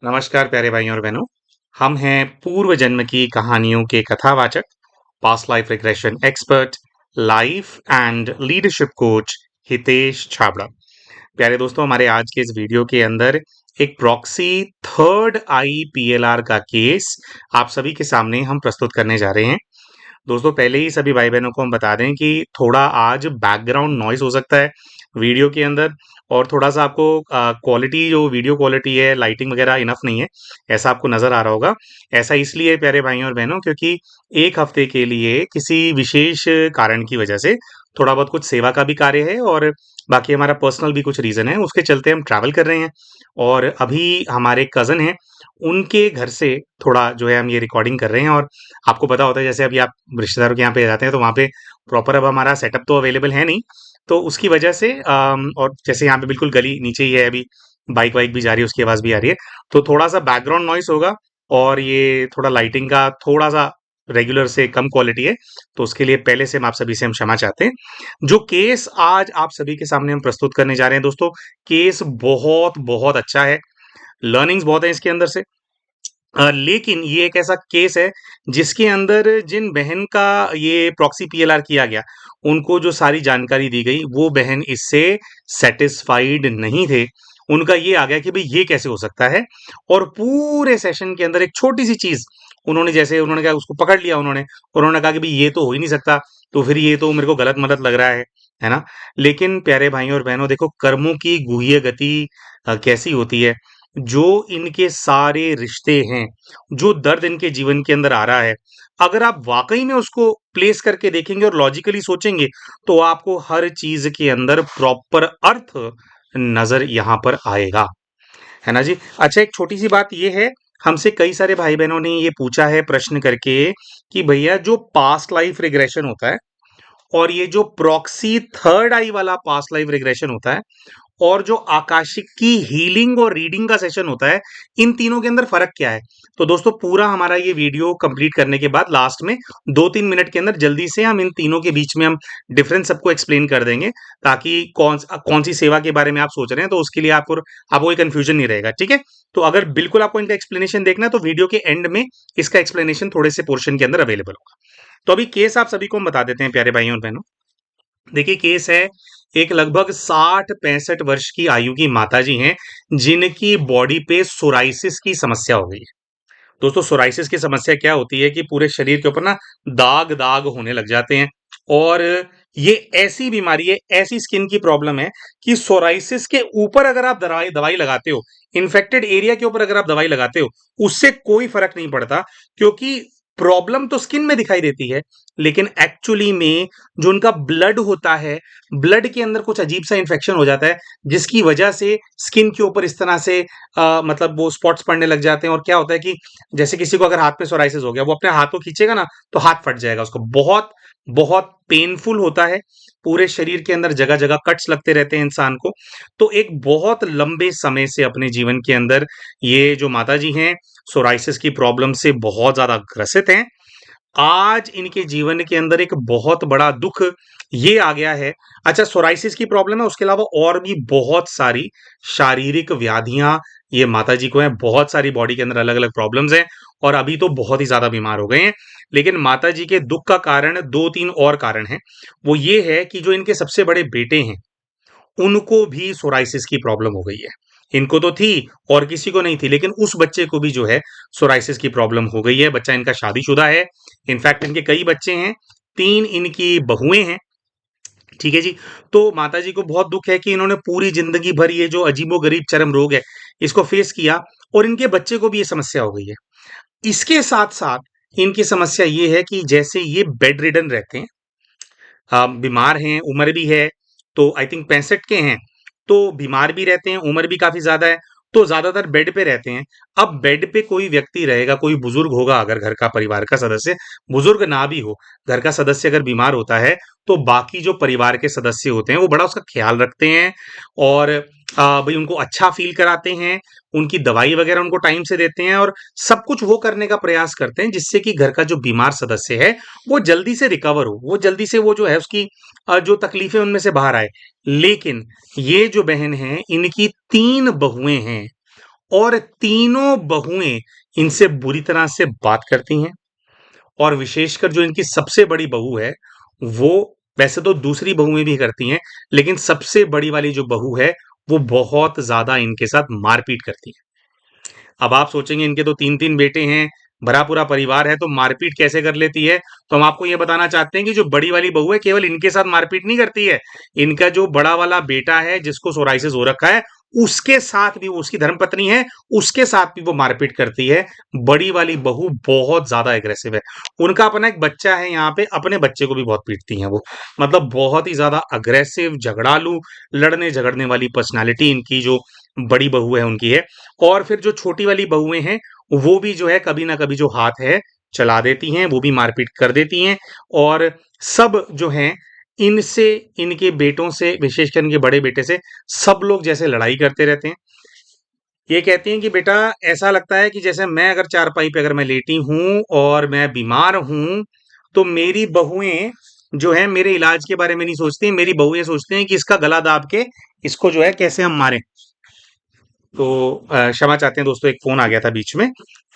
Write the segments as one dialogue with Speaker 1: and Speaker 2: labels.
Speaker 1: नमस्कार प्यारे भाइयों और बहनों। हम हैं पूर्व जन्म की कहानियों के कथावाचक, past life regression expert, life and leadership coach Hitesh Chhabra. प्यारे दोस्तों, हमारे आज के इस वीडियो के अंदर एक प्रॉक्सी थर्ड आई पीएलआर का केस आप सभी के सामने हम प्रस्तुत करने जा रहे हैं। दोस्तों, पहले ही सभी भाई बहनों को हम बता दें कि थोड़ा आज बैकग्राउंड नॉइस हो सकता है वीडियो के अंदर, और थोड़ा सा आपको क्वालिटी, जो वीडियो क्वालिटी है, लाइटिंग वगैरह इनफ नहीं है, ऐसा आपको नजर आ रहा होगा। ऐसा इसलिए प्यारे भाइयों और बहनों, क्योंकि एक हफ्ते के लिए किसी विशेष कारण की वजह से थोड़ा बहुत कुछ सेवा का भी कार्य है, और बाकी हमारा पर्सनल भी कुछ रीजन है, उसके चलते हम ट्रैवल कर रहे हैं। और अभी हमारे कजन हैं, उनके घर से थोड़ा जो है हम ये रिकॉर्डिंग कर रहे हैं। और आपको पता होता है, जैसे अभी आप रिश्तेदारों के यहाँ पे जाते हैं तो वहाँ पे प्रॉपर अब हमारा सेटअप तो अवेलेबल है नहीं, तो उसकी वजह से और जैसे यहाँ पे बिल्कुल गली नीचे ही है, अभी बाइक वाइक भी जा रही है, उसकी आवाज़ भी आ रही है, तो थोड़ा सा बैकग्राउंड नॉइस होगा। और ये थोड़ा लाइटिंग का थोड़ा सा रेगुलर से कम क्वालिटी है, तो उसके लिए पहले से हम आप सभी से हम क्षमा चाहते हैं। जो केस आज आप सभी के सामने हम प्रस्तुत करने जा रहे हैं दोस्तों, केस बहुत बहुत अच्छा है, लर्निंग्स बहुत है इसके अंदर से। लेकिन ये एक ऐसा केस है जिसके अंदर जिन बहन का ये प्रॉक्सी पीएलआर किया गया, उनको जो सारी जानकारी दी गई, वो बहन इससे सेटिस्फाइड नहीं थे। उनका ये आ गया कि भाई ये कैसे हो सकता है। और पूरे सेशन के अंदर एक छोटी सी चीज उन्होंने, जैसे उन्होंने कहा, उसको पकड़ लिया उन्होंने कहा कि भाई ये तो हो ही नहीं सकता, तो फिर ये तो मेरे को गलत मलत लग रहा है ना। लेकिन प्यारे भाइयों और बहनों, देखो कर्मों की गुह्य गति कैसी होती है। जो इनके सारे रिश्ते हैं, जो दर्द इनके जीवन के अंदर आ रहा है, अगर आप वाकई में उसको प्लेस करके देखेंगे और लॉजिकली सोचेंगे, तो आपको हर चीज के अंदर प्रॉपर अर्थ नजर यहां पर आएगा, है ना जी। अच्छा, एक छोटी सी बात ये है, हमसे कई सारे भाई बहनों ने ये पूछा है प्रश्न करके कि भैया जो पास्ट लाइफ रिग्रेशन होता है और ये जो प्रॉक्सी थर्ड आई वाला पास्ट लाइफ रिग्रेशन होता है, और जो आकाशिक की हीलिंग और रीडिंग का सेशन होता है, इन तीनों के अंदर फर्क क्या है। तो दोस्तों, पूरा हमारा ये वीडियो कंप्लीट करने के बाद लास्ट में 2-3 मिनट के अंदर जल्दी से हम इन तीनों के बीच में हम डिफरेंस सबको एक्सप्लेन कर देंगे, ताकि कौन कौन सी सेवा के बारे में आप सोच रहे हैं, तो उसके लिए आपको कोई कंफ्यूजन नहीं रहेगा, ठीक है। तो अगर बिल्कुल आपको इनका एक्सप्लेनेशन देखना है, तो वीडियो के एंड में इसका एक्सप्लेनेशन थोड़े से पोर्शन के अंदर अवेलेबल होगा। तो अभी केस आप सभी को हम बता देते हैं प्यारे भाइयों और बहनों। देखिए, केस है, एक लगभग 60-65 वर्ष की आयु की माताजी हैं, जिनकी बॉडी पे सोराइसिस की समस्या हो गई है। दोस्तों, सोराइसिस की समस्या क्या होती है कि पूरे शरीर के ऊपर ना दाग दाग होने लग जाते हैं। और ये ऐसी बीमारी है, ऐसी स्किन की प्रॉब्लम है कि सोराइसिस के ऊपर अगर आप दवाई दवाई लगाते हो, इन्फेक्टेड एरिया के ऊपर अगर आप दवाई लगाते हो, उससे कोई फर्क नहीं पड़ता, क्योंकि प्रॉब्लम तो स्किन में दिखाई देती है, लेकिन एक्चुअली में जो उनका ब्लड होता है, ब्लड के अंदर कुछ अजीब सा इन्फेक्शन हो जाता है, जिसकी वजह से स्किन के ऊपर इस तरह से मतलब वो स्पॉट्स पड़ने लग जाते हैं। और क्या होता है कि जैसे किसी को अगर हाथ पे सोराइसिस हो गया, वो अपने हाथ को खींचेगा ना, तो हाथ फट जाएगा उसको, बहुत बहुत पेनफुल होता है। पूरे शरीर के अंदर जगह जगह कट्स लगते रहते हैं इंसान को। तो एक बहुत लंबे समय से अपने जीवन के अंदर ये जो माता जी हैं, सोराइसिस की प्रॉब्लम से बहुत ज्यादा ग्रसित हैं। आज इनके जीवन के अंदर एक बहुत बड़ा दुख ये आ गया है। अच्छा, सोराइसिस की प्रॉब्लम है, उसके अलावा और भी बहुत सारी शारीरिक व्याधियां ये माता जी को हैं, बहुत सारी बॉडी के अंदर अलग अलग प्रॉब्लम्स हैं, और अभी तो बहुत ही ज्यादा बीमार हो गए हैं। लेकिन माता जी के दुख का कारण 2-3 और कारण हैं। वो ये है कि जो इनके सबसे बड़े बेटे हैं, उनको भी सोराइसिस की प्रॉब्लम हो गई है। इनको तो थी और किसी को नहीं थी, लेकिन उस बच्चे को भी जो है सोराइसिस की प्रॉब्लम हो गई है। बच्चा इनका शादीशुदा है, इनफैक्ट इनके कई बच्चे हैं, 3 इनकी बहुएं हैं, ठीक है जी। तो माता जी को बहुत दुख है कि इन्होंने पूरी जिंदगी भर ये जो अजीबो-गरीब चरम रोग है, इसको फेस किया, और इनके बच्चे को भी ये समस्या हो गई है। इसके साथ-साथ इनकी समस्या ये है कि जैसे ये बेड रिडन रहते हैं, बीमार हैं, उम्र भी है, तो आई थिंक 65 के हैं, तो बीमार भी रहते हैं, उम्र भी काफ़ी ज़्यादा है, तो ज़्यादातर बेड पे रहते हैं। अब बेड पे कोई व्यक्ति रहेगा, कोई बुजुर्ग होगा, अगर घर का परिवार का सदस्य, बुजुर्ग ना भी हो, घर का सदस्य अगर बीमार होता है, तो बाकी जो परिवार के सदस्य होते हैं, वो बड़ा उसका ख्याल रखते हैं, और भई उनको अच्छा फ़ील कराते हैं, उनकी दवाई वगैरह उनको टाइम से देते हैं, और सब कुछ वो करने का प्रयास करते हैं, जिससे कि घर का जो बीमार सदस्य है, वो जल्दी से रिकवर हो, वो जल्दी से वो जो है उसकी जो तकलीफें उनमें से बाहर आए। लेकिन ये जो बहन है, इनकी 3 बहुएं हैं, और तीनों बहुएं इनसे बुरी तरह से बात करती हैं। और विशेषकर जो इनकी सबसे बड़ी बहू है, वो वैसे तो दूसरी बहुएं भी करती हैं, लेकिन सबसे बड़ी वाली जो बहू है, वो बहुत ज्यादा इनके साथ मारपीट करती है। अब आप सोचेंगे इनके तो 3-3 बेटे हैं, भरा पूरा परिवार है, तो मारपीट कैसे कर लेती है? तो हम आपको ये बताना चाहते हैं कि जो बड़ी वाली बहू है, केवल इनके साथ मारपीट नहीं करती है। इनका जो बड़ा वाला बेटा है, जिसको सोराइसिस हो रखा है, उसके साथ भी, वो उसकी धर्मपत्नी है, उसके साथ भी वो मारपीट करती है। बड़ी वाली बहू बहुत ज़्यादा एग्रेसिव है। उनका अपना एक बच्चा है यहाँ पे, अपने बच्चे को भी बहुत पीटती हैं वो। मतलब बहुत ही ज़्यादा अग्रेसिव, झगड़ालू, लड़ने-झगड़ने वाली पर्सनैलिटी इनकी जो बड़ी बहू है, उनकी है। और फिर जो छोटी वाली बहुएं हैं, वो भी जो है कभी ना कभी जो हाथ है चला देती हैं, वो भी मारपीट कर देती हैं। और सब जो हैं, इनसे, इनके बेटों से, विशेषकर इनके बड़े बेटे से, सब लोग जैसे लड़ाई करते रहते हैं। ये कहती हैं कि बेटा, ऐसा लगता है कि जैसे मैं अगर चारपाई पे अगर मैं लेटी हूं और मैं बीमार हूं, तो मेरी बहुएं जो है मेरे इलाज के बारे में नहीं सोचती, मेरी बहुएं सोचती हैं कि इसका गला दाब के इसको जो है कैसे हम मारें। तो क्षमा चाहते हैं दोस्तों, एक फ़ोन आ गया था बीच में।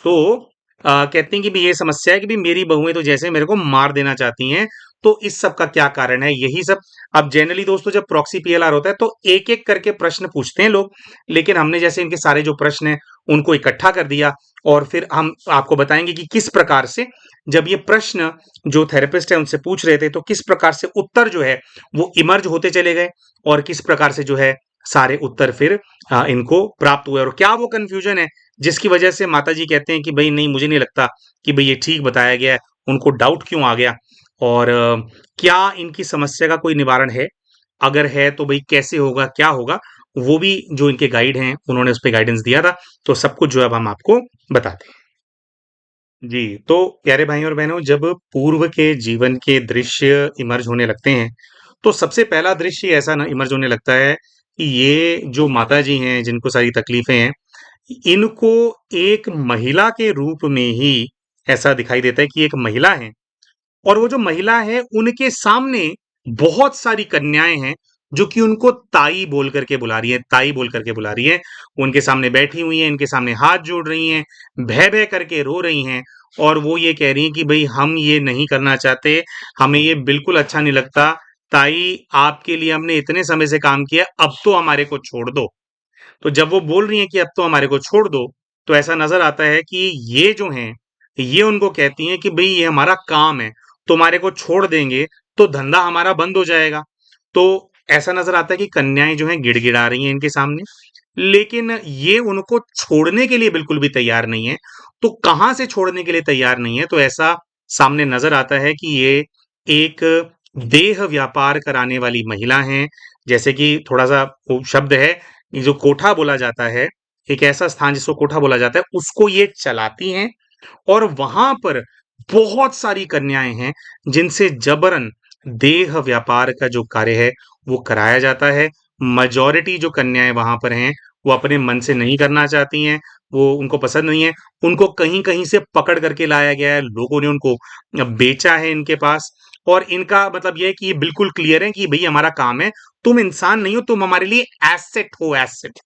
Speaker 1: तो कहती हैं कि भई ये समस्या है कि भई मेरी बहुएँ तो जैसे मेरे को मार देना चाहती हैं, तो इस सब का क्या कारण है? यही सब। अब जनरली दोस्तों, जब प्रॉक्सी पीएलआर होता है तो एक-एक करके प्रश्न पूछते हैं लोग, लेकिन हमने जैसे इनके सारे जो प्रश्न हैं, उनको इकट्ठा कर दिया और फिर हम आपको बताएँगे कि किस प्रकार से जब ये प्रश्न जो थेरेपिस्ट है उनसे पूछ रहे थे, तो किस प्रकार से उत्तर जो है वो इमर्ज होते चले गए और किस प्रकार से जो है सारे उत्तर फिर इनको प्राप्त हुए और क्या वो कन्फ्यूजन है जिसकी वजह से माताजी कहते हैं कि भई नहीं, मुझे नहीं लगता कि भई ये ठीक बताया गया है, उनको डाउट क्यों आ गया और क्या इनकी समस्या का कोई निवारण है? अगर है तो भई कैसे होगा, क्या होगा? वो भी जो इनके गाइड हैं, उन्होंने उसपे गाइडेंस दिया था, तो सब कुछ जो है अब हम आपको बताते हैं। जी, तो प्यारे भाइयों और बहनों, जब पूर्व के जीवन के दृश्य इमर्ज होने लगते हैं, तो सबसे पहला दृश्य ऐसा ना इमर्ज होने लगता है कि ये जो माताजी हैं, जिनको सारी तकलीफ़ें हैं, इनको एक महिला के रूप में ही ऐसा दिखाई देता है कि एक महिला है और वो जो महिला है, उनके सामने बहुत सारी कन्याएँ हैं, जो कि उनको ताई बोल कर के बुला रही हैं, ताई बोल कर के बुला रही हैं। उनके सामने बैठी हुई हैं, इनके सामने हाथ जोड़ रही हैं, भै-भै करके रो रही हैं और वो ये कह रही हैं कि भई हम ये नहीं करना चाहते, हमें ये बिल्कुल अच्छा नहीं लगता। ताई, आपके लिए हमने इतने समय से काम किया, अब तो हमारे को छोड़ दो। तो जब वो बोल रही हैं कि अब तो हमारे को छोड़ दो, तो ऐसा नज़र आता है कि ये जो हैं, ये उनको कहती हैं कि भई ये हमारा काम है, तुम्हारे को छोड़ देंगे तो धंधा हमारा बंद हो जाएगा। तो ऐसा नज़र आता है कि कन्याएँ जो हैं गिड़गिड़ा रही हैं इनके सामने, लेकिन ये उनको छोड़ने के लिए बिल्कुल भी तैयार नहीं है। तो कहाँ से छोड़ने के लिए तैयार नहीं है? तो ऐसा सामने नज़र आता है कि ये एक देह व्यापार कराने वाली महिला हैं। जैसे कि थोड़ा-सा वो शब्द है, ये जो कोठा बोला जाता है, एक ऐसा स्थान जिसको कोठा बोला जाता है, उसको ये चलाती हैं और वहाँ पर बहुत सारी कन्याएँ हैं, जिनसे जबरन देह व्यापार का जो कार्य है, वो कराया जाता है। मेजॉरिटी जो कन्याएँ वहाँ पर हैं, वो अपने मन से नहीं करना चाहती हैं, वो उनको पसंद नहीं है। उनको कहीं-कहीं से पकड़ करके लाया गया है, लोगों ने उनको बेचा है इनके पास और इनका मतलब ये है कि ये बिल्कुल क्लियर है कि भई हमारा काम है, तुम इंसान नहीं हो, तुम हमारे लिए एसेट हो, एसेट।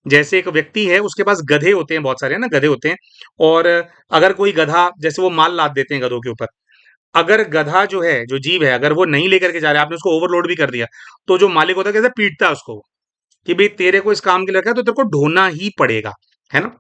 Speaker 1: जैसे एक व्यक्ति है, उसके पास गधे होते हैं, बहुत सारे है ना, गधे होते हैं और अगर कोई गधा, जैसे वो माल लाद देते हैं गधों के ऊपर। अगर गधा जो है, जो जीव है, अगर वो नहीं लेकर के जा रहा है, आपने उसको ओवरलोड भी कर दिया, तो जो मालिक होता है कैसे पीटता है उसको, कि भई तेरे को इस काम के लिए रखा है तो तेरे को ढोना ही पड़ेगा, है ना?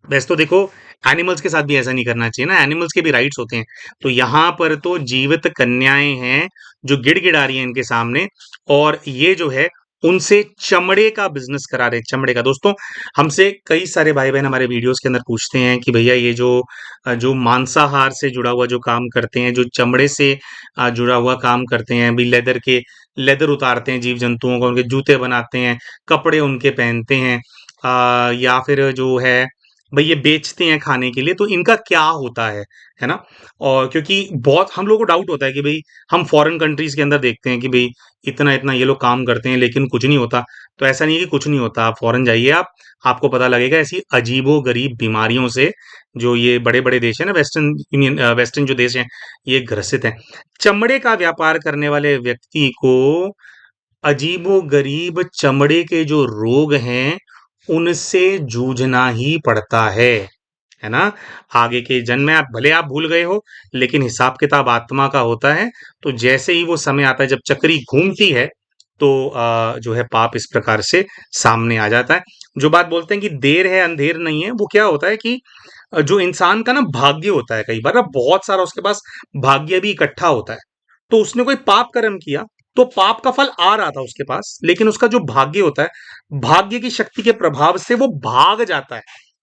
Speaker 1: वैसे तो देखो, एनिमल्स के साथ भी ऐसा नहीं करना चाहिए ना, एनिमल्स के भी राइट्स होते हैं। तो यहाँ पर तो जीवित कन्याएँ हैं, जो गिड़गिड़ा रही हैं इनके सामने और ये जो है, उनसे चमड़े का बिज़नेस करा रहे हैं, चमड़े का। दोस्तों, हमसे कई सारे भाई-बहन हमारे वीडियोज़ के अंदर पूछते हैं कि भैया ये जो मांसाहार से जुड़ा हुआ जो काम करते हैं, जो चमड़े से जुड़ा हुआ काम करते हैं, भी लेदर उतारते हैं जीव-जंतुओं का, उनके जूते बनाते हैं, कपड़े उनके पहनते हैं या फिर जो है भई ये बेचते हैं खाने के लिए, तो इनका क्या होता है ना? और क्योंकि बहुत हम लोगों को डाउट होता है कि भई हम फॉरेन कंट्रीज़ के अंदर देखते हैं कि भई इतना-इतना ये लोग काम करते हैं लेकिन कुछ नहीं होता। तो ऐसा नहीं है कि कुछ नहीं होता, आप फॉरेन जाइए आप, आपको पता लगेगा ऐसी अजीबो-गरीब बीमारियों से जो ये बड़े-बड़े देश हैं ना, वेस्टर्न जो देश हैं, ये ग्रसित हैं। चमड़े का व्यापार करने वाले व्यक्ति को अजीबो-गरीब चमड़े के जो रोग हैं, उनसे जूझना ही पड़ता है ना? आगे के जन्म में आप भले आप भूल गए हो, लेकिन हिसाब-किताब आत्मा का होता है, तो जैसे ही वो समय आता है जब चक्री घूमती है, तो जो है पाप इस प्रकार से सामने आ जाता है। जो बात बोलते हैं कि देर है अंधेर नहीं है, वो क्या होता है कि जो इंसान का ना भाग्य होता है कई बार ना बहुत सारा उसके पास भाग्य भी इकट्ठा होता है। तो उसने कोई पाप कर्म किया, तो पाप का फल आ रहा था उसके पास, लेकिन उसका जो भाग्य होता है, भाग्य की शक्ति के प्रभाव से वो भाग जाता है।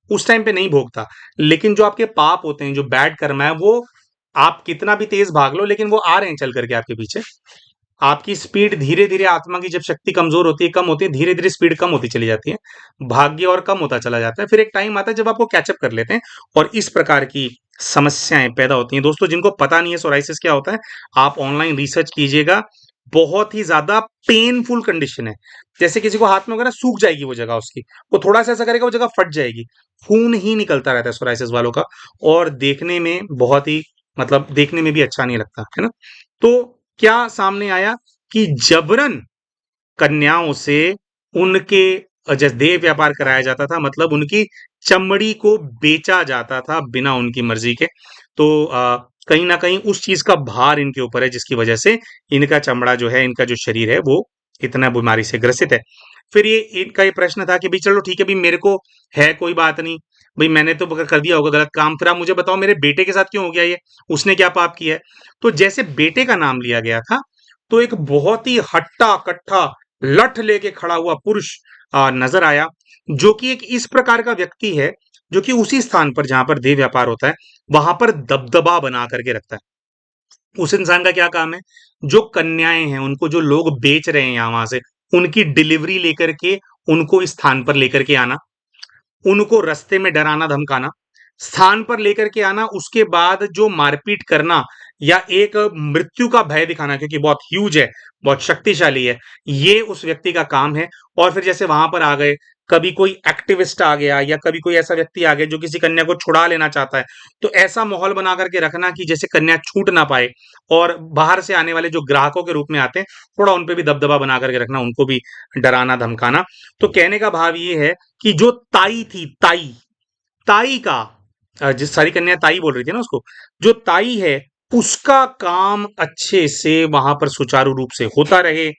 Speaker 1: उस टाइम पे नहीं भोगता। लेकिन जो आपके पाप होते हैं, जो बैड कर्म है, वो आप कितना भी तेज भाग लो, लेकिन वो आ रहे हैं चल करके आपके पीछे। आपकी स्पीड धीरे-धीरे आत्मा की जब शक्ति कमज़ोर होती है, कम होती है, धीरे-धीरे स्पीड कम होती चली जाती है। भाग्य और कम होता चला जाता है। फिर एक टाइम आता है जब आपको कैच अप कर लेते हैं और इस प्रकार की समस्याएँ पैदा होती हैं। दोस्तों जिनको पता नहीं है सोराइसिस क्या होता है, आप ऑनलाइन रिसर्च कीजिएगा। बहुत ही ज़्यादा पेनफुल कंडीशन है। जैसे किसी को हाथ में होगा ना सूख जाएगी वो जगह उसकी। वो थोड़ा-सा ऐसा करेगा वो जगह फट जाएगी। खून ही निकलता रहता है सोराइसिस वालों का और देखने में बहुत ही मतलब देखने में भी अच्छा नहीं लगता, है ना? तो क्या सामने आया कि जबरन कन्याओं से उनके जैसे देह व्यापार कराया जाता था मतलब उनकी चमड़ी को बेचा जाता था बिना उनकी मर्जी के। तो कहीं न कहीं उस चीज़ का भार इनके ऊपर है जिसकी वजह से इनका चमड़ा जो है, इनका जो शरीर है वो इतना बीमारी से ग्रसित है। फिर ये इनका ये प्रश्न था कि भई चलो ठीक है भई मेरे को है कोई बात नहीं, भई मैंने तो कर दिया होगा गलत काम, फिर आप मुझे बताओ मेरे बेटे के साथ क्यों हो गया ये? उसने क्या पाप किया है? तो जैसे बेटे का नाम लिया गया था, तो एक बहुत ही हट्टा-कट्टा लठ लेके खड़ा हुआ पुरुष नजर आया, जो कि एक इस प्रकार का व्यक्ति है, जो कि उसी स्थान पर जहां पर देह व्यापार होता है, वहां पर दबदबा बना करके रखता है। उस इंसान का क्या काम है? जो कन्याएं हैं, उनको जो लोग बेच रहे हैं यहाँ वहां से, उनकी डिलीवरी लेकर के उनको इस स्थान पर लेकर के आना, उनको रास्ते में डराना-धमकाना, स्थान पर लेकर के आना, उसके बाद जो मारपीट करना या एक मृत्यु का भय दिखाना क्योंकि बहुत ह्यूज है, बहुत शक्तिशाली है, ये उस व्यक्ति का काम है। और फिर जैसे वहां पर आ गए, कभी कोई एक्टिविस्ट आ गया या कभी कोई ऐसा व्यक्ति आ गया जो किसी कन्या को छुड़ा लेना चाहता है, तो ऐसा माहौल बना करके रखना कि जैसे कन्या छूट ना पाए और बाहर से आने वाले जो ग्राहकों के रूप में आते हैं, थोड़ा उन पे भी दबदबा बना करके रखना, उनको भी डराना-धमकाना। तो कहने का भाव ये है कि जो ताई थी ताई, ताई का जिस सारी कन्या ताई बोल रही थी ना उसको, जो ताई है उसका काम अच्छे से वहां पर सुचारू रूप से होता रहे।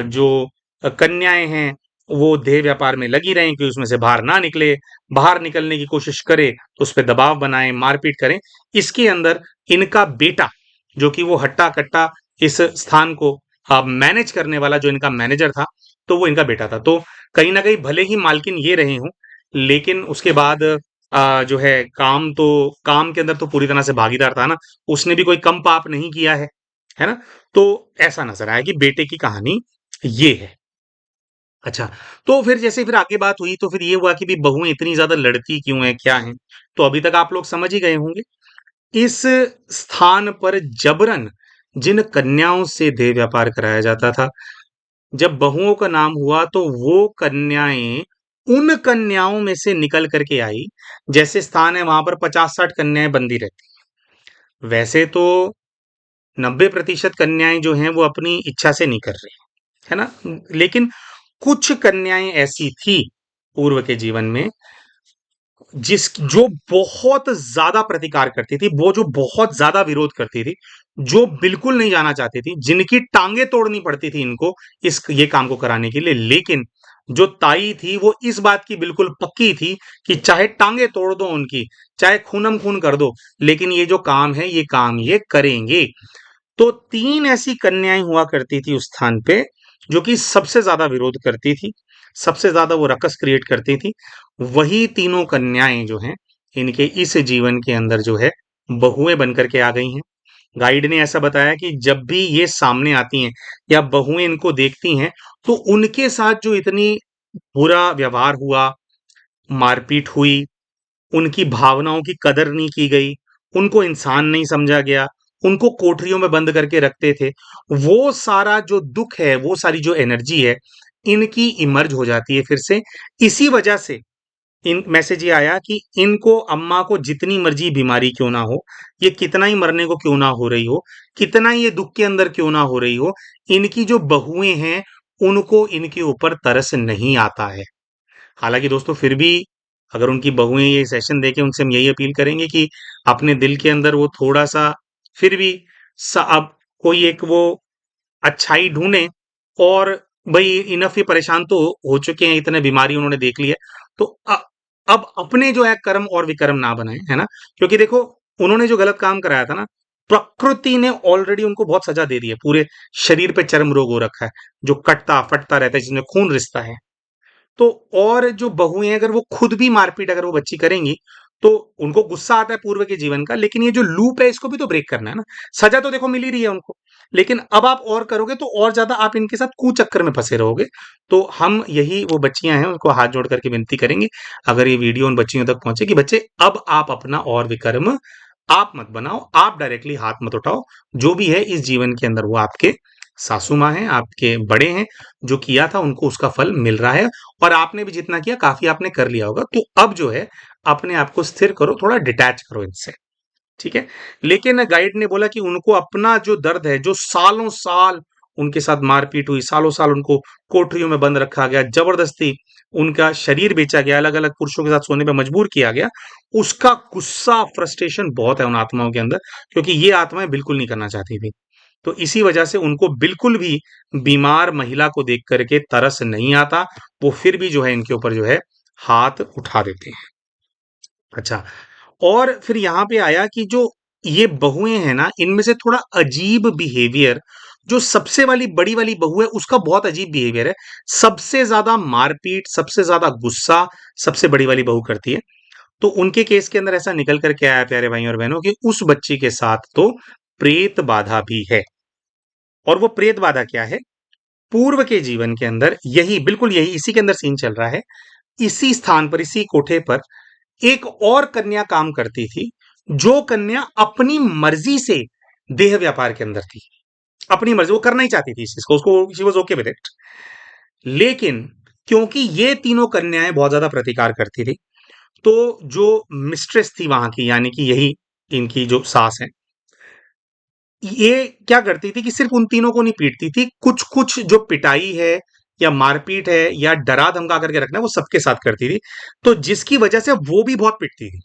Speaker 1: जो कन्याएं हैं वो देह व्यापार में लगी रहें कि उसमें से बाहर ना निकले, बाहर निकलने की कोशिश करे तो उस पर दबाव बनाए, मारपीट करें। इसके अंदर इनका बेटा जो कि वो हट्टा कट्टा इस स्थान को मैनेज करने वाला जो इनका मैनेजर था, तो वो इनका बेटा था। तो कहीं ना कहीं भले ही मालकिन ये रहे हों, लेकिन उसके बाद जो है काम के अंदर तो पूरी तरह से भागीदार था ना, उसने भी कोई कम पाप नहीं किया है ना? तो ऐसा नज़र आया कि बेटे की कहानी ये है। अच्छा, तो फिर आगे बात हुई तो फिर ये हुआ कि भई बहुएँ इतनी ज़्यादा लड़ती क्यों हैं, क्या हैं? तो अभी तक आप लोग समझ ही गए होंगे। इस स्थान पर जबरन जिन कन्याओं से देह व्यापार कराया जाता था, जब बहुओं का नाम हुआ तो वो कन्याएँ उन कन्याओं में से निकल कर के आई, जैसे स्थान है वहाँ पर 50-60 कन्याएँ बंदी रहती। वैसे तो 90% कन्याएँ जो हैं वो अपनी इच्छा से नहीं कर रही, है ना? लेकिन कुछ कन्याएँ ऐसी थी पूर्व के जीवन में जिस जो बहुत ज़्यादा प्रतिकार करती थी, वो जो बहुत ज़्यादा विरोध करती थी, जो बिल्कुल नहीं जाना चाहती थी, जिनकी टाँगें तोड़नी पड़ती थी इनको इस ये काम को कराने के लिए। लेकिन जो ताई थी, वो इस बात की बिल्कुल पक्की थी कि चाहे टाँगें तोड़ दो उनकी, चाहे खूनम-खून कर दो, लेकिन ये जो काम है, ये काम ये करेंगे। तो 3 ऐसी कन्याएँ हुआ करती थी उस स्थान पे, जो कि सबसे ज़्यादा विरोध करती थी, सबसे ज़्यादा वो रकस क्रिएट करती थी। वही तीनों कन्याएँ जो हैं, इनके इस जीवन के अंदर जो है, बहुएँ बन कर के आ गई हैं। गाइड ने ऐसा बताया कि जब भी ये सामने आती हैं या बहुएँ इनको देखती हैं, तो उनके साथ जो इतनी बुरा व्यवहार हुआ, मारपीट हुई, उनकी भावनाओं की कदर नहीं की गई, उनको इंसान नहीं समझा गया, उनको कोठरियों में बंद करके रखते थे। वो सारा जो दुःख है, वो सारी जो एनर्जी है, इनकी इमर्ज हो जाती है फिर से। इसी वजह से इन मैसेज ये आया कि इनको अम्मा को जितनी मर्ज़ी बीमारी क्यों ना हो, ये कितना ही मरने को क्यों ना हो रही हो, कितना ही ये दुःख के अंदर क्यों ना हो रही हो, इनकी जो बहुएँ हैं, उनको इनके ऊपर तरस नहीं आता है। हालांकि दोस्तों फिर भी अगर उनकी बहुएं ये सेशन देखें, उनसे हम यही अपील करेंगे कि अपने दिल के अंदर वो थोड़ा सा फिर भी अब कोई एक वो अच्छाई ढूंढे। और भाई इनफ, ये परेशान तो हो चुके हैं, इतने बीमारी उन्होंने देख ली है, तो अब अपने जो है कर्म और विकर्म ना बनाए, है ना। क्योंकि देखो, उन्होंने जो गलत काम कराया था ना, प्रकृति ने ऑलरेडी उनको बहुत सजा दे दी है। पूरे शरीर पे चर्म रोग हो रखा है, जो कटता फटता रहता है, जिसमें खून रिसता है। तो और जो बहुएं अगर वो खुद भी मारपीट अगर वो बच्ची करेंगी, तो उनको गुस्सा आता है पूर्व के जीवन का, लेकिन ये जो लूप है इसको भी तो ब्रेक करना है ना। सजा तो देखो मिल ही रही है उनको, लेकिन अब आप और करोगे तो और ज्यादा आप इनके साथ कुचक्कर में फंसे रहोगे। तो हम यही वो बच्चियां हैं उनको हाथ जोड़ करके विनती करेंगे, अगर ये वीडियो उन बच्चियों तक पहुंचे, कि बच्चे अब आप अपना और विकर्म आप मत बनाओ, आप डायरेक्टली हाथ मत उठाओ। जो भी है इस जीवन के अंदर, वो आपके सासू माँ हैं, आपके बड़े हैं, जो किया था उनको उसका फल मिल रहा है। और आपने भी जितना किया काफी आपने कर लिया होगा, तो अब जो है अपने आप को स्थिर करो, थोड़ा डिटैच करो इनसे, ठीक है। लेकिन गाइड ने बोला कि उनको अपना जो दर्द है, जो सालों साल उनके साथ मारपीट हुई, सालों साल उनको कोठरियों में बंद रखा गया, जबरदस्ती उनका शरीर बेचा गया, अलग अलग पुरुषों के साथ सोने पर मजबूर किया गया, उसका गुस्सा फ्रस्ट्रेशन बहुत है उन आत्माओं के अंदर, क्योंकि ये आत्माएं बिल्कुल नहीं करना चाहती थी। तो इसी वजह से उनको बिल्कुल भी बीमार महिला को देख करके तरस नहीं आता, वो फिर भी जो है इनके ऊपर जो है हाथ उठा देते हैं। अच्छा, और फिर यहाँ पे आया कि जो ये बहुएं हैं ना, इनमें से थोड़ा अजीब बिहेवियर, जो सबसे वाली बड़ी वाली बहू है उसका बहुत अजीब बिहेवियर है। सबसे ज्यादा मारपीट, सबसे ज्यादा गुस्सा सबसे बड़ी वाली बहू करती है। तो उनके केस के अंदर ऐसा निकल कर के आया प्यारे भाई और बहनों, कि उस बच्ची के साथ तो प्रेत बाधा भी है। और वो प्रेत बाधा क्या है? पूर्व के जीवन के अंदर यही, बिल्कुल यही, इसी के अंदर सीन चल रहा है। इसी स्थान पर, इसी कोठे पर एक और कन्या काम करती थी, जो कन्या अपनी मर्जी से देह व्यापार के अंदर थी। अपनी मर्जी, वो करना ही चाहती थी इस चीज को, उसको she was okay with it. लेकिन क्योंकि ये तीनों कन्याएं बहुत ज्यादा प्रतिकार करती थी, तो जो मिस्ट्रेस थी वहां की, यानी कि यही इनकी जो सास है, ये क्या करती थी कि सिर्फ उन तीनों को नहीं पीटती थी, कुछ कुछ जो पिटाई है या मारपीट है या डरा धमका करके रखना है, वो सबके साथ करती थी। तो जिसकी वजह से वो भी बहुत पिटती थी,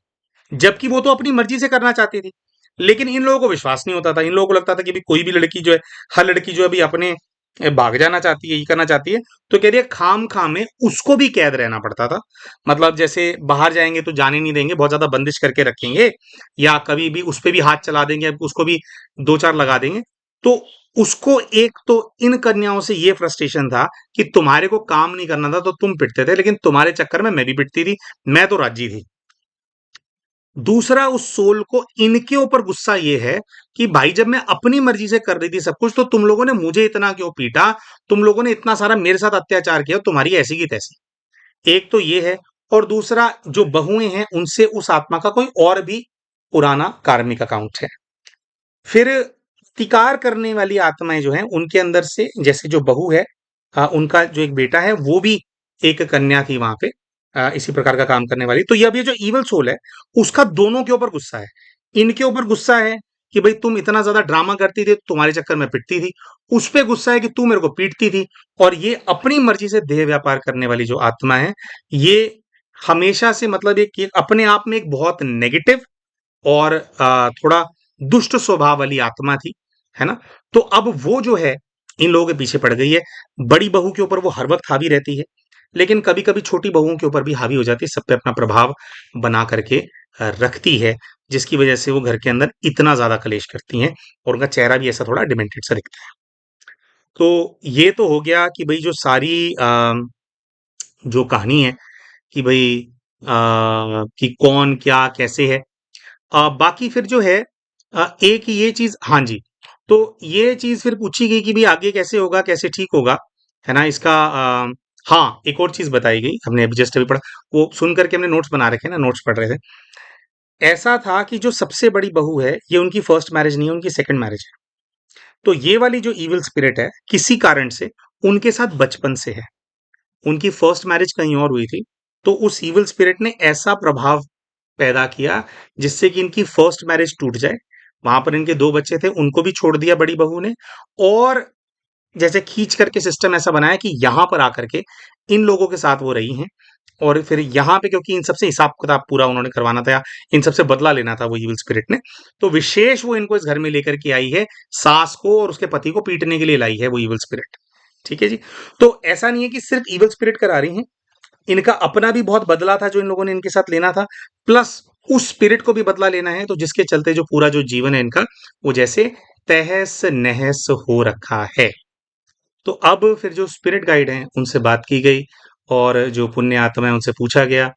Speaker 1: जबकि वो तो अपनी मर्जी से करना चाहती थी। लेकिन इन लोगों को विश्वास नहीं होता था, इन लोगों को लगता था कि भी कोई भी लड़की जो है, हर लड़की जो है अभी अपने भाग जाना चाहती है, ये करना चाहती है। तो कह रही है खाम खाम में उसको भी कैद रहना पड़ता था। मतलब जैसे बाहर जाएंगे तो जाने नहीं देंगे, बहुत ज्यादा बंदिश करके रखेंगे, या कभी भी उस पे भी हाथ चला देंगे, उसको भी दो चार लगा देंगे। तो उसको एक तो इन कन्याओं से ये फ्रस्ट्रेशन था कि तुम्हारे को काम नहीं करना था तो तुम पिटते थे, लेकिन तुम्हारे चक्कर में मैं भी पिटती थी, मैं तो राजी थी। दूसरा, उस सोल को इनके ऊपर गुस्सा ये है कि भाई जब मैं अपनी मर्जी से कर रही थी सब कुछ, तो तुम लोगों ने मुझे इतना क्यों पीटा, तुम लोगों ने इतना सारा मेरे साथ अत्याचार किया, तुम्हारी ऐसी की तैसी। एक तो ये है। और दूसरा, जो बहुएं हैं उनसे उस आत्मा का कोई और भी पुराना कार्मिक अकाउंट है। फिर प्रतिकार करने वाली आत्माएं जो हैं उनके अंदर से, जैसे जो बहू है, उनका जो एक बेटा है, वो भी एक कन्या थी वहां पे, इसी प्रकार का काम करने वाली। तो ये अब ये जो इवल सोल है, उसका दोनों के ऊपर गुस्सा है। इनके ऊपर गुस्सा है कि भाई तुम इतना ज्यादा ड्रामा करती थी, तुम्हारे चक्कर में पिटती थी। उस पे गुस्सा है कि तू मेरे को पीटती थी। और ये अपनी मर्जी से देह व्यापार करने वाली जो आत्मा है, ये हमेशा से मतलब एक अपने आप में एक बहुत नेगेटिव और थोड़ा दुष्ट स्वभाव वाली आत्मा थी, है ना। तो अब वो जो है इन लोगों के पीछे पड़ गई है। बड़ी बहू के ऊपर वो हर वक्त हावी रहती है, लेकिन कभी कभी छोटी बहुओं के ऊपर भी हावी हो जाती है, सब पे अपना प्रभाव बना करके रखती है, जिसकी वजह से वो घर के अंदर इतना ज्यादा कलेश करती हैं, और उनका चेहरा भी ऐसा थोड़ा डिमेंटेड सा दिखता है। तो ये तो हो गया कि भाई जो सारी जो कहानी है, कि भाई कि कौन क्या कैसे है। बाकी फिर जो है, एक ये चीज, हाँ जी, तो ये चीज फिर पूछी गई कि भाई आगे कैसे होगा, कैसे ठीक होगा, है ना इसका। हाँ, एक और चीज बताई गई, हमने अभी जस्ट अभी पढ़ा, वो सुन करके हमने नोट्स बना रखे ना, नोट्स पढ़ रहे थे। ऐसा था कि जो सबसे बड़ी बहू है, ये उनकी फर्स्ट मैरिज नहीं है, उनकी सेकंड मैरिज है। तो ये वाली जो इविल स्पिरिट है, किसी कारण से उनके साथ बचपन से है। उनकी फर्स्ट मैरिज कहीं और हुई थी, तो उस इविल स्पिरिट ने ऐसा प्रभाव पैदा किया जिससे कि इनकी फर्स्ट मैरिज टूट जाए। वहां पर इनके दो बच्चे थे, उनको भी छोड़ दिया बड़ी बहू ने। और जैसे खींच करके सिस्टम ऐसा बनाया कि यहां पर आकर के इन लोगों के साथ वो रही हैं, और फिर यहाँ पे क्योंकि इन सबसे हिसाब किताब पूरा उन्होंने करवाना था, इन सबसे बदला लेना था वो इविल स्पिरिट ने, तो विशेष वो इनको इस घर में लेकर के आई है, सास को और उसके पति को पीटने के लिए लाई है वो इविल स्पिरिट। ठीक है जी। तो ऐसा नहीं है कि सिर्फ इविल स्पिरिट करा रही है, इनका अपना भी बहुत बदला था जो इन लोगों ने इनके साथ लेना था, प्लस उस स्पिरिट को भी बदला लेना है, तो जिसके चलते जो पूरा जो जीवन है इनका वो जैसे तहस नहस हो रखा है। तो अब फिर जो स्पिरिट गाइड हैं उनसे बात की गई और जो पुण्य आत्मा है उनसे पूछा गया,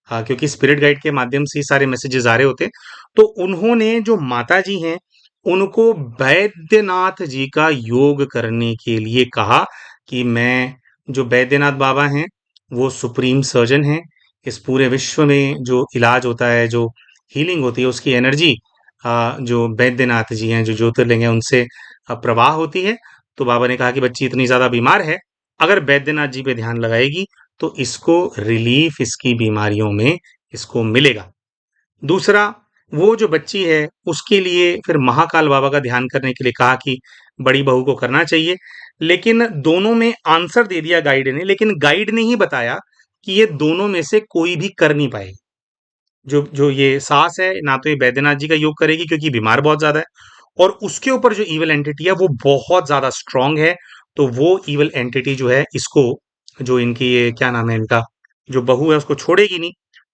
Speaker 1: क्योंकि स्पिरिट गाइड के माध्यम से ही सारे मैसेजेस आ रहे होते हैं, तो उन्होंने जो माता जी हैं उनको वैद्यनाथ जी का योग करने के लिए कहा कि मैं, जो वैद्यनाथ बाबा हैं वो सुप्रीम सर्जन हैं, इस पूरे विश्व में जो इलाज होता है, जो हीलिंग होती है, उसकी एनर्जी जो वैद्यनाथ जी हैं, जो ज्योतिर्लिंग है, उनसे प्रवाह होती है। तो बाबा ने कहा कि बच्ची इतनी ज्यादा बीमार है, अगर बैद्यनाथ जी पे ध्यान लगाएगी तो इसको रिलीफ इसकी बीमारियों में इसको मिलेगा। दूसरा, वो जो बच्ची है उसके लिए फिर महाकाल बाबा का ध्यान करने के लिए कहा कि बड़ी बहू को करना चाहिए, लेकिन दोनों में आंसर दे दिया गाइड ने, लेकिन गाइड ने ही बताया कि ये दोनों में से कोई भी कर नहीं पाएगी। जो जो ये सास है ना तो ये बैद्यनाथ जी का योग करेगी क्योंकि बीमार बहुत ज्यादा है, और उसके ऊपर जो इविल एंटिटी है वो बहुत ज्यादा स्ट्रांग है, तो वो इविल एंटिटी जो है इसको, जो इनकी ये क्या नाम है इनका, जो बहू है उसको छोड़ेगी नहीं।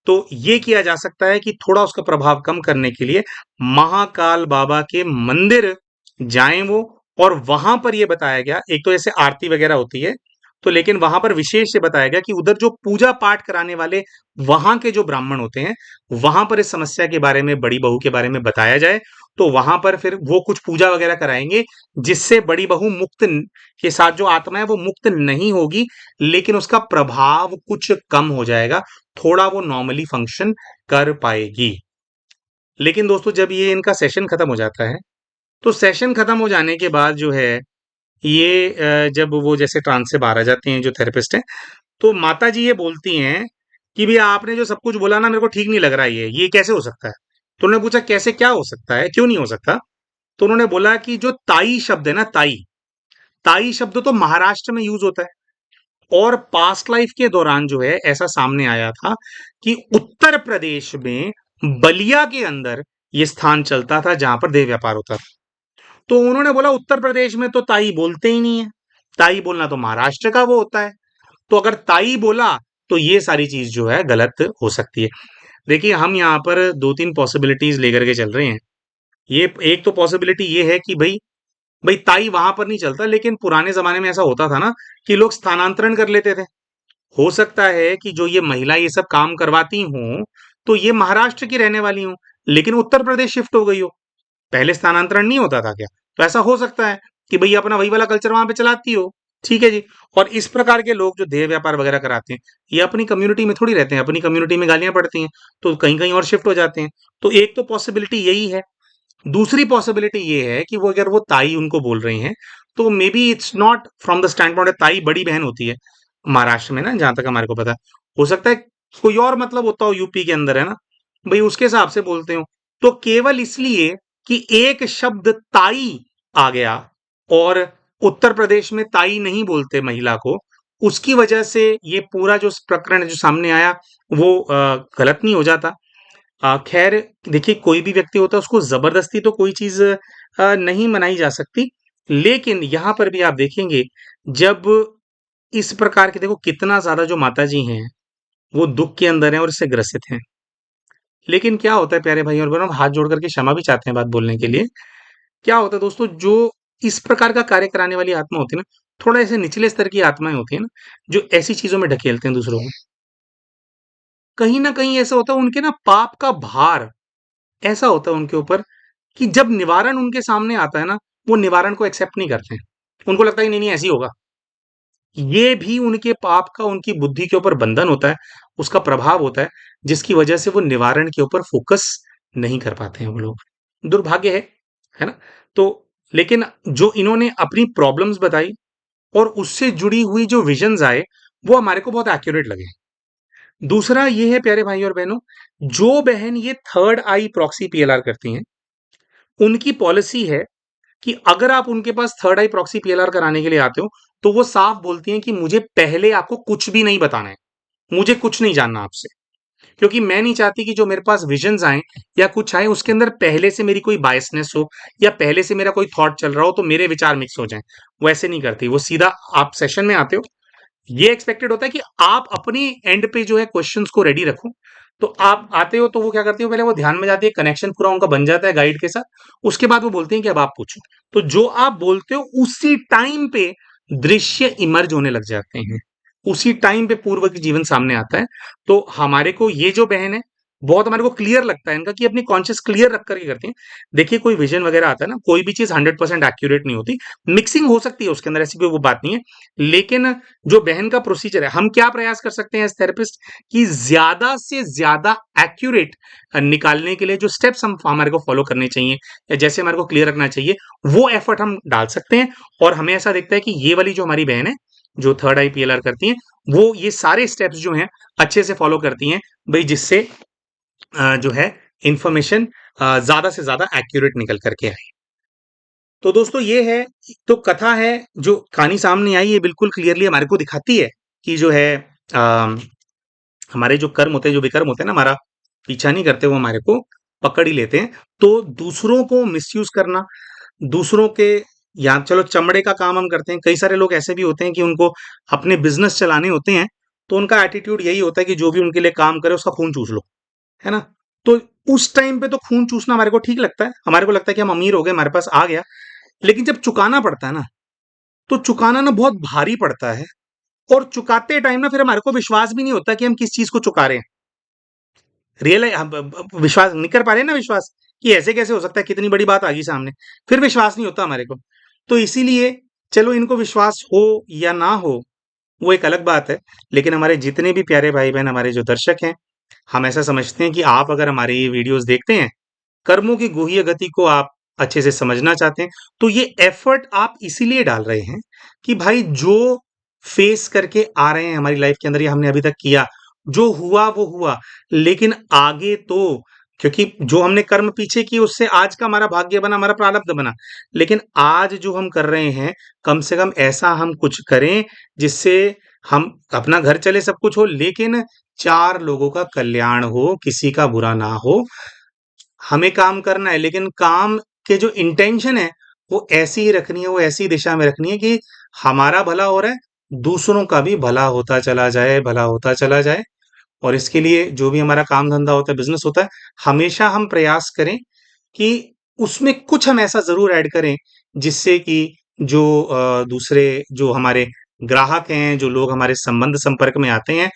Speaker 1: तो ये किया जा सकता है कि थोड़ा उसका प्रभाव कम करने के लिए महाकाल बाबा के मंदिर जाएं वो, और वहां पर ये बताया गया, एक तो जैसे आरती वगैरह होती है, तो लेकिन वहां पर विशेष से बताया गया कि उधर जो पूजा पाठ कराने वाले वहां के जो ब्राह्मण होते हैं, वहां पर इस समस्या के बारे में, बड़ी बहू के बारे में बताया जाए, तो वहां पर फिर वो कुछ पूजा वगैरह कराएंगे, जिससे बड़ी बहू के साथ जो आत्मा है वो मुक्त नहीं होगी, लेकिन उसका प्रभाव कुछ कम हो जाएगा, थोड़ा वो नॉर्मली फंक्शन कर पाएगी। लेकिन दोस्तों जब ये इनका सेशन खत्म हो जाता है, तो सेशन खत्म हो जाने के बाद जो है ये जब वो जैसे ट्रांस से बाहर आ जाती हैं जो थेरेपिस्ट हैं, तो माता जी ये बोलती हैं कि भैया आपने जो सब कुछ बोला ना मेरे को ठीक नहीं लग रहा है, ये कैसे हो सकता है। तो उन्होंने पूछा कैसे, क्या हो सकता है, क्यों नहीं हो सकता। तो उन्होंने बोला कि जो ताई शब्द है ना, ताई, ताई शब्द तो महाराष्ट्र में यूज होता है, और पास्ट लाइफ के दौरान जो है ऐसा सामने आया था कि उत्तर प्रदेश में बलिया के अंदर ये स्थान चलता था जहां पर देह व्यापार होता था। तो उन्होंने बोला उत्तर प्रदेश में तो ताई बोलते ही नहीं है, ताई बोलना तो महाराष्ट्र का वो होता है, तो अगर ताई बोला तो ये सारी चीज जो है गलत हो सकती है। देखिए हम यहाँ पर दो तीन पॉसिबिलिटीज लेकर के चल रहे हैं। ये एक तो पॉसिबिलिटी ये है कि भाई भाई ताई वहां पर नहीं चलता, लेकिन पुराने जमाने में ऐसा होता था ना कि लोग स्थानांतरण कर लेते थे। हो सकता है कि जो ये महिला ये सब काम करवाती हूँ तो ये महाराष्ट्र की रहने वाली हूँ, लेकिन उत्तर प्रदेश शिफ्ट हो गई हो। पहले स्थानांतरण नहीं होता था क्या? तो ऐसा हो सकता है कि भई अपना वही वाला कल्चर वहाँ पे चलाती हो। ठीक है जी। और इस प्रकार के लोग जो देह व्यापार वगैरह कराते हैं, ये अपनी कम्युनिटी में थोड़ी रहते हैं, अपनी कम्युनिटी में गालियाँ पड़ती हैं, तो कहीं-कहीं और शिफ्ट हो जाते हैं। तो एक तो पॉसिबिलिटी यही है। दूसरी पॉसिबिलिटी ये है कि वो अगर वो ताई उनको बोल रही हैं, तो may be it's not from the stand point, ताई बड़ी बहन होती है महाराष्ट्र में ना, जहाँ तक हमारे को पता है। हो सकता है कोई और मतलब होता हो यूपी के अंदर, है ना? भई उसके हिसाब से बोलते हो। तो केवल इसलिए कि एक शब्द ताई आ गया और उत्तर प्रदेश में ताई नहीं बोलते महिला को, उसकी वजह से ये पूरा जो प्रकरण जो सामने आया वो गलत नहीं हो जाता। खैर देखिए कोई भी व्यक्ति होता है उसको जबरदस्ती तो कोई चीज नहीं मनाई जा सकती, लेकिन यहाँ पर भी आप देखेंगे जब इस प्रकार के, देखो कितना ज्यादा जो माता जी हैं वो दुख के अंदर हैं और इससे ग्रसित हैं, लेकिन क्या होता है प्यारे भाई और बहनों, हम हाथ जोड़ करके क्षमा भी चाहते हैं बात बोलने के लिए। क्या होता है दोस्तों, जो इस प्रकार का कार्य कराने वाली आत्मा होती है ना, थोड़ा ऐसे निचले स्तर की आत्माएं होती है ना, जो ऐसी चीजों में ढकेलते हैं दूसरों को, कहीं ना कहीं ऐसा होता है उनके ना पाप का भार ऐसा होता है उनके ऊपर कि जब निवारण उनके सामने आता है ना, वो निवारण को एक्सेप्ट नहीं करते हैं। उनको लगता है कि नहीं नहीं ऐसे ही होगा। ये भी उनके पाप का उनकी बुद्धि के ऊपर बंधन होता है, उसका प्रभाव होता है, जिसकी वजह से वो निवारण के ऊपर फोकस नहीं कर पाते हैं वो लोग। दुर्भाग्य है ना? तो लेकिन जो इन्होंने अपनी प्रॉब्लम्स बताई और उससे जुड़ी हुई जो विजन्स आए, वो हमारे को बहुत एक्यूरेट लगे। दूसरा ये है प्यारे भाई और बहनों, जो बहन ये थर्ड आई प्रॉक्सी पीएलआर करती हैं, उनकी पॉलिसी है कि अगर आप उनके पास थर्ड आई प्रॉक्सी पीएलआर कराने के लिए आते हो, तो वो साफ बोलती हैं कि मुझे पहले आपको कुछ भी नहीं बताना है। मुझे कुछ नहीं जानना आपसे, क्योंकि मैं नहीं चाहती कि जो मेरे पास विजन्स आए या कुछ आए उसके अंदर पहले से मेरी कोई बायसनेस हो या पहले से मेरा कोई थॉट चल रहा हो तो मेरे विचार मिक्स हो जाएं। वो ऐसे नहीं करती, वो सीधा आप सेशन में आते हो, ये एक्सपेक्टेड होता है कि आप अपनी एंड पे जो है क्वेश्चंस को रेडी रखो। तो आप आते हो तो वो क्या करती हो, पहले वो ध्यान में जाती है, कनेक्शन पूरा उनका बन जाता है गाइड के साथ। उसके बाद वो बोलते हैं कि अब आप पूछो। तो जो आप बोलते हो उसी टाइम पे दृश्य इमर्ज होने लग जाते हैं, उसी टाइम पे पूर्व के जीवन सामने आता है। तो हमारे को ये जो बहन है, बहुत हमारे को क्लियर लगता है इनका कि अपनी कॉन्शियस क्लियर रख करके करती हैं। देखिए कोई विजन वगैरह आता है ना, कोई भी चीज 100% एक्यूरेट नहीं होती, मिक्सिंग हो सकती है उसके अंदर, ऐसी कोई वो बात नहीं है। लेकिन जो बहन का प्रोसीजर है, हम क्या प्रयास कर सकते हैं एज थेरेपिस्ट कि ज्यादा से ज्यादा एक्यूरेट निकालने के लिए जो स्टेप्स हम हमारे को फॉलो करने चाहिए या जैसे हमारे को क्लियर रखना चाहिए, वो एफर्ट हम डाल सकते हैं। और हमें ऐसा दिखता है कि ये वाली जो हमारी बहन है, जो थर्ड आई पीएलआर करती हैं, वो ये सारे स्टेप्स जो हैं अच्छे से फॉलो करती हैं भाई, जिससे जो है इंफॉर्मेशन ज्यादा से ज्यादा एक्यूरेट निकल करके आए। तो दोस्तों ये है, तो कथा है, जो कहानी सामने आई ये बिल्कुल क्लियरली हमारे को दिखाती है कि जो है हमारे जो कर्म होते हैं, जो विकर्म होते हैं ना, हमारा पीछा नहीं करते, वो हमारे को पकड़ ही लेते हैं। तो दूसरों को मिसयूज करना, दूसरों के, या चलो चमड़े का काम हम करते हैं, कई सारे लोग ऐसे भी होते हैं कि उनको अपने बिजनेस चलाने होते हैं, तो उनका एटीट्यूड यही होता है कि जो भी उनके लिए काम करे उसका खून चूस लो, है ना। तो उस टाइम पे तो खून चूसना हमारे को ठीक लगता है, हमारे को लगता है कि हम अमीर हो गए, हमारे पास आ गया। लेकिन जब चुकाना पड़ता है ना, तो चुकाना ना बहुत भारी पड़ता है। और चुकाते टाइम ना फिर हमारे को विश्वास भी नहीं होता कि हम किस चीज को चुका रहे हैं। विश्वास नहीं कर पा रहे हैं ना, विश्वास कि ऐसे कैसे हो सकता है, कितनी बड़ी बात आ गई सामने, फिर विश्वास नहीं होता हमारे को। तो इसीलिए चलो, इनको विश्वास हो या ना हो वो एक अलग बात है। लेकिन हमारे जितने भी प्यारे भाई बहन, हमारे जो दर्शक हैं, हम ऐसा समझते हैं कि आप अगर हमारे ये वीडियोस देखते हैं, कर्मों की गुह्य गति को आप अच्छे से समझना चाहते हैं, तो ये एफर्ट आप इसीलिए डाल रहे हैं कि भाई जो फेस करके आ रहे हैं हमारी लाइफ के अंदर, या हमने अभी तक किया, जो हुआ वो हुआ, लेकिन आगे तो, क्योंकि जो हमने कर्म पीछे किए उससे आज का हमारा भाग्य बना, हमारा प्रारब्ध बना। लेकिन आज जो हम कर रहे हैं, कम से कम ऐसा हम कुछ करें जिससे हम, अपना घर चले, सब कुछ हो, लेकिन चार लोगों का कल्याण हो, किसी का बुरा ना हो। हमें काम करना है, लेकिन काम के जो इंटेंशन है वो ऐसी ही रखनी है, वो ऐसी दिशा में रखनी है कि हमारा भला हो रहा है, दूसरों का भी भला होता चला जाए, भला होता चला जाए। और इसके लिए जो भी हमारा काम धंधा होता है, बिजनेस होता है, हमेशा हम प्रयास करें कि उसमें कुछ हम ऐसा जरूर ऐड करें जिससे कि जो दूसरे जो हमारे ग्राहक हैं, जो लोग हमारे संबंध संपर्क में आते हैं,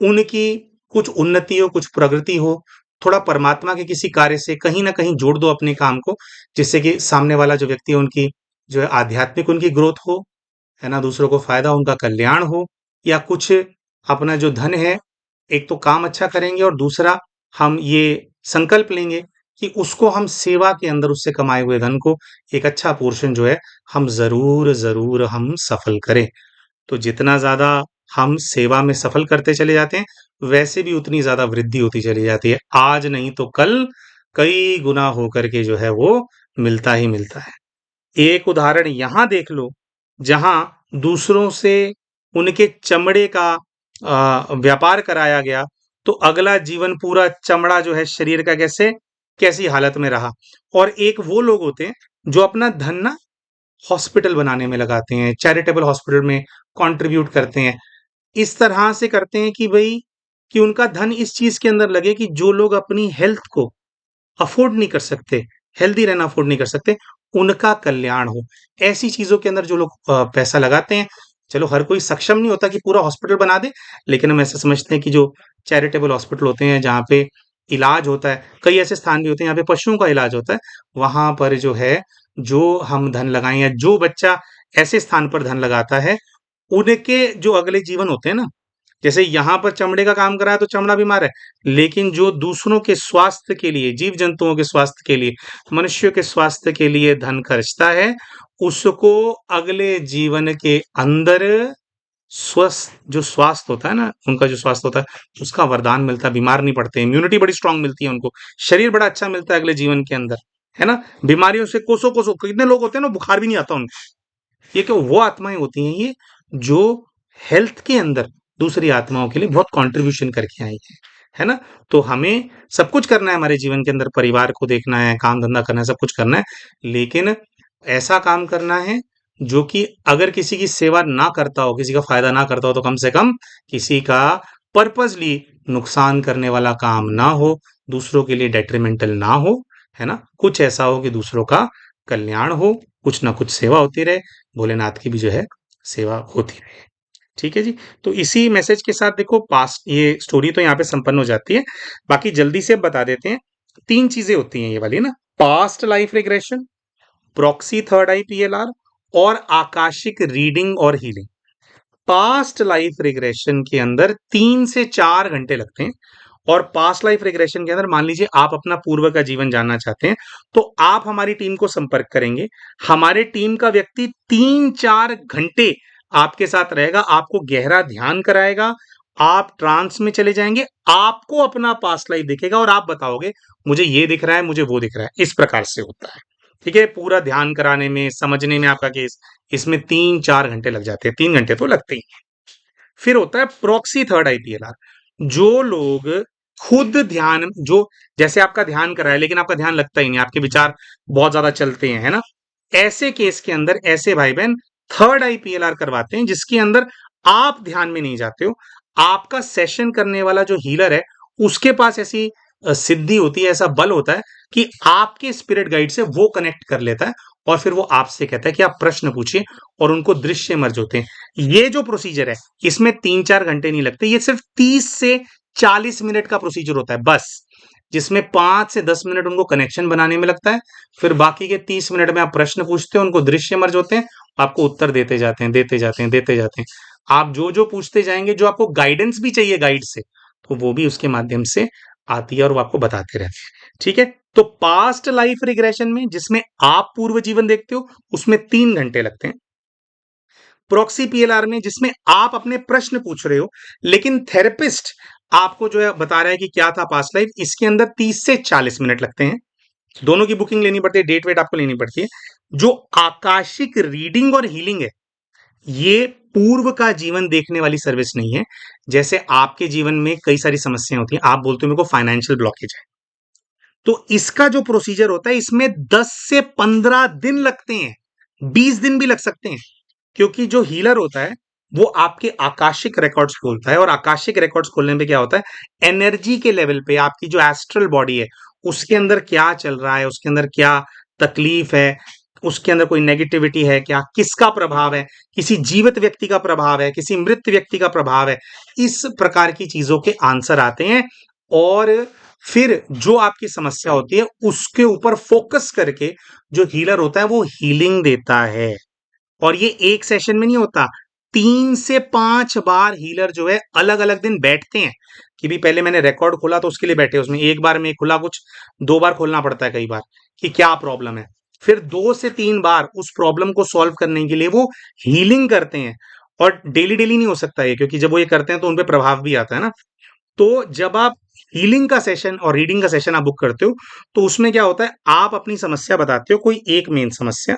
Speaker 1: उनकी कुछ उन्नति हो, कुछ प्रगति हो। थोड़ा परमात्मा के किसी कार्य से कहीं न कहीं जोड़ दो अपने काम को, जिससे कि सामने वाला जो व्यक्ति है उनकी जो है आध्यात्मिक उनकी ग्रोथ हो, है ना? दूसरों को फ़ायदा, उनका कल्याण हो, या कुछ अपना जो धन है, एक तो काम अच्छा करेंगे और दूसरा हम ये संकल्प लेंगे कि उसको हम सेवा के अंदर, उससे कमाए हुए धन को एक अच्छा पोर्शन जो है हम ज़रूर हम सफल करें। तो जितना ज़्यादा हम सेवा में सफल करते चले जाते हैं, वैसे भी उतनी ज़्यादा वृद्धि होती चली जाती है। आज नहीं तो कल कई गुना होकर के जो है वो मिलता ही मिलता है। एक उदाहरण यहाँ देख लो, जहाँ दूसरों से उनके चमड़े का व्यापार कराया गया, तो अगला जीवन पूरा चमड़ा जो है शरीर का कैसे कैसी हालत में रहा। और एक वो लोग होते हैं जो अपना धन ना हॉस्पिटल बनाने में लगाते हैं, चैरिटेबल हॉस्पिटल में कंट्रीब्यूट करते हैं। इस तरह से करते हैं कि भई, कि उनका धन इस चीज़ के अंदर लगे कि जो लोग अपनी हेल्थ को अफ़ोर्ड नहीं कर सकते, हेल्दी रहना अफ़ोर्ड नहीं कर सकते, उनका कल्याण हो। ऐसी चीज़ों के अंदर जो लोग पैसा लगाते हैं, चलो हर कोई सक्षम नहीं होता कि पूरा हॉस्पिटल बना दे, लेकिन हम ऐसा समझते हैं कि जो चैरिटेबल हॉस्पिटल होते हैं, जहाँ पे इलाज होता है, कई ऐसे स्थान भी होते हैं, जहाँ पे पशुओं का इलाज होता है, वहाँ पर जो है, जो हम धन लगाएँ, या जो बच्चा ऐसे स्थान पर धन लगाता है, उनके जो अगले जीवन होते हैं ना, जैसे यहाँ पर चमड़े का काम कर रहा है तो चमड़ा बीमार है, लेकिन जो दूसरों के स्वास्थ्य के लिए, जीव जंतुओं के स्वास्थ्य के लिए, मनुष्यों के स्वास्थ्य के लिए धन खर्चता है, उसको अगले जीवन के अंदर स्वस्थ जो स्वास्थ्य होता है ना, उनका जो स्वास्थ्य होता है, उसका वरदान मिलता है, बीमार नहीं पड़ते, इम्यूनिटी बड़ी स्ट्रांग मिलती है उनको, शरीर बड़ा अच्छा मिलता है अगले जीवन के अंदर, है ना। बीमारियों से कोसों कोसों, कितने लोग होते हैं ना, बुखार भी नहीं आता उनको। ये क्यों? वो आत्माएं होती हैं ये, जो हेल्थ के अंदर दूसरी आत्माओं के लिए बहुत कंट्रीब्यूशन करके आई है ना? तो हमें सब कुछ करना है हमारे जीवन के अंदर, परिवार को देखना है, काम-धंधा करना है, सब कुछ करना है, लेकिन ऐसा काम करना है जो कि अगर किसी की सेवा ना करता हो, किसी का फ़ायदा ना करता हो, तो कम से कम किसी का पर्पसली नुकसान करने वाला काम ना हो, दूसरों के लिए डेट्रिमेंटल ना हो, है ना? कुछ ऐसा हो कि दूसरों का कल्याण हो, कुछ ना कुछ सेवा होती रहे, भोलेनाथ की भी जो है सेवा होती रहे। ठीक है जी? तो इसी मैसेज के साथ देखो पास्ट ये स्टोरी तो यहाँ पे संपन्न हो जाती है। बाकी जल्दी से बता देते हैं। 3 चीज़ें होती हैं ये वाली ना, past life regression, proxy third eye PLR और आकाशिक रीडिंग और हीलिंग। पास्ट लाइफ रिग्रेशन के अंदर 3 से 4 घंटे लगते हैं और पास्ट लाइफ रिग्रेशन के अंदर मान लीजिए आप अपना पूर्व का जीवन जानना चाहते हैं, तो आप हमारी टीम को संपर्क करेंगे। हमारे टीम का व्यक्ति 3-4 घंटे आपके साथ रहेगा, आपको गहरा ध्यान कराएगा, आप ट्रांस में चले जाएंगे, आपको अपना पास्ट लाइफ दिखेगा और आप बताओगे मुझे ये दिख रहा है, मुझे वो दिख रहा है। इस प्रकार से होता है। ठीक है? पूरा ध्यान कराने में, समझने में आपका केस, इसमें 3-4 घंटे लग जाते हैं। 3 घंटे तो लगते ही हैं। फिर होता है प्रॉक्सी थर्ड आईपीएलआर। जो लोग खुद ध्यान जो जैसे आपका ध्यान कराए लेकिन आपका ध्यान लगता ही नहीं, आपके विचार बहुत ज्यादा चलते हैं, है ना? ऐसे केस के अंदर ऐसे भाई बहन थर्ड आईपीएलआर करवाते हैं, जिसके अंदर आप ध्यान में नहीं जाते हो। आपका सेशन करने वाला जो हीलर है, उसके पास ऐसी सिद्धि होती है, ऐसा बल होता है कि आपके स्पिरिट गाइड से वो कनेक्ट कर लेता है और फिर वो आपसे कहता है कि आप प्रश्न पूछिए और उनको दृश्य मर्ज होते हैं। ये जो प्रोसीजर है, इसमें 3-4 घंटे नहीं लगते, ये सिर्फ 30 से 40 मिनट का प्रोसीजर होता है बस, जिसमें 5 से 10 मिनट उनको कनेक्शन बनाने में लगता है। फिर बाकी के 30 मिनट में आप प्रश्न पूछते हो, उनको दृश्य मर्ज होते हैं, आपको उत्तर देते जाते हैं, देते जाते हैं, देते जाते हैं। आप जो जो पूछते जाएंगे, जो आपको गाइडेंस भी चाहिए गाइड से, तो वो भी उसके माध्यम से आती है और वो आपको बताते रहते हैं। ठीक है? तो पास्ट लाइफ रिग्रेशन में जिसमें आप पूर्व जीवन देखते हो, उसमें 3 घंटे लगते हैं। प्रॉक्सी पीएलआर में जिसमें आप अपने प्रश्न पूछ रहे हो, लेकिन थेरेपिस्ट आपको जो है बता रहा है कि क्या था पास्ट लाइफ, इसके अंदर 30 से 40 मिनट लगते हैं। दोनों की बुकिंग लेनी पड़ती है, डेट वेट आपको लेनी पड़ती है। जो आकाशिक रीडिंग और हीलिंग है, ये पूर्व का जीवन देखने वाली सर्विस नहीं है। जैसे आपके जीवन में कई सारी समस्याएं होती हैं, आप बोलते हो मेरे को फाइनेंशियल ब्लॉकेज है, तो इसका जो प्रोसीजर होता है, इसमें 10 से 15 दिन लगते हैं, 20 दिन भी लग सकते हैं। क्योंकि जो हीलर होता है, वो आपके आकाशिक रिकॉर्ड्स खोलता है और आकाशिक रिकॉर्ड्स खोलने पे क्या होता है, एनर्जी के लेवल पे आपकी जो एस्ट्रल बॉडी है, उसके अंदर क्या चल रहा है, उसके अंदर क्या तकलीफ है, उसके अंदर कोई नेगेटिविटी है क्या, किसका प्रभाव है, किसी जीवित व्यक्ति का प्रभाव है, किसी मृत व्यक्ति का प्रभाव है, इस प्रकार की चीजों के आंसर आते हैं। और फिर जो आपकी समस्या होती है, उसके ऊपर फोकस करके जो हीलर होता है, वो हीलिंग देता है। और ये एक सेशन में नहीं होता, 3 से 5 बार हीलर जो है अलग अलग दिन बैठते हैं। कि भी पहले मैंने रिकॉर्ड खोला तो उसके लिए बैठे, उसमें एक बार में खुला कुछ, 2 बार खोलना पड़ता है कई बार, कि क्या प्रॉब्लम है। फिर 2 से 3 बार उस प्रॉब्लम को सॉल्व करने के लिए वो हीलिंग करते हैं। और डेली डेली नहीं हो सकता है, क्योंकि जब वो ये करते हैं तो उनपे प्रभाव भी आता है ना। तो जब आप हीलिंग का सेशन और रीडिंग का सेशन आप बुक करते हो, तो उसमें क्या होता है, आप अपनी समस्या बताते हो, कोई एक मेन समस्या,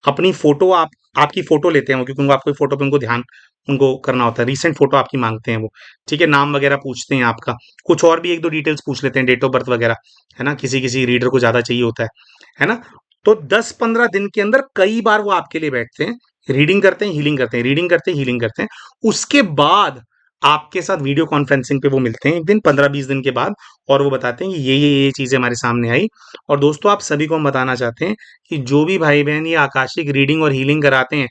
Speaker 1: अपनी फोटो आपकी फोटो लेते हैं वो, क्योंकि उनको आपको फोटो पे उनको ध्यान उनको करना होता है, रीसेंट फोटो आपकी मांगते हैं वो। ठीक है? नाम वगैरह पूछते हैं आपका, कुछ और भी 1-2 डिटेल्स पूछ लेते हैं, डेट ऑफ बर्थ वगैरह, है ना? किसी किसी रीडर को ज्यादा चाहिए होता है ना? तो 10-15 दिन के अंदर कई बार वो आपके लिए बैठते हैं, रीडिंग करते हैं, हीलिंग करते हैं, रीडिंग करते हैं, हीलिंग करते हैं। उसके बाद आपके साथ वीडियो कॉन्फ्रेंसिंग पे वो मिलते हैं एक दिन, 15-20 दिन के बाद, और वो बताते हैं कि ये चीजें हमारे सामने आई। और दोस्तों, आप सभी को हम बताना चाहते हैं कि जो भी भाई बहन ये आकाशिक रीडिंग और हीलिंग कराते हैं,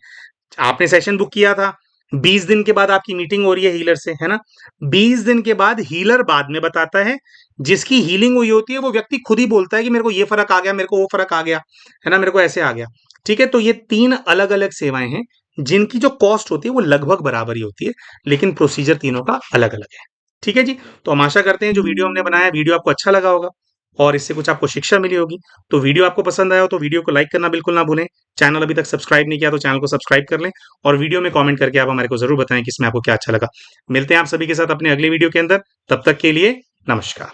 Speaker 1: आपने सेशन बुक किया था, 20 दिन के बाद आपकी मीटिंग हो रही है हीलर से, है ना? 20 दिन के बाद हीलर बाद में बताता है, जिसकी हीलिंग हुई होती है वो व्यक्ति खुद ही बोलता है कि मेरे को ये फर्क आ गया, मेरे को वो फर्क आ गया, है ना, मेरे को ऐसे आ गया। ठीक है? तो ये 3 अलग अलग सेवाएं हैं, जिनकी जो कॉस्ट होती है वो लगभग बराबर ही होती है, लेकिन प्रोसीजर तीनों का अलग अलग है। ठीक है जी? तो हम आशा करते हैं जो वीडियो हमने बनाया, वीडियो आपको अच्छा लगा होगा और इससे कुछ आपको शिक्षा मिली होगी। तो वीडियो आपको पसंद आया हो तो वीडियो को लाइक करना बिल्कुल ना भूलें। चैनल अभी तक सब्सक्राइब नहीं किया तो चैनल को सब्सक्राइब कर लें और वीडियो में कमेंट करके आप हमारे को जरूर बताएं कि इसमें आपको क्या अच्छा लगा। मिलते हैं आप सभी के साथ अपने अगले वीडियो के अंदर, तब तक के लिए नमस्कार।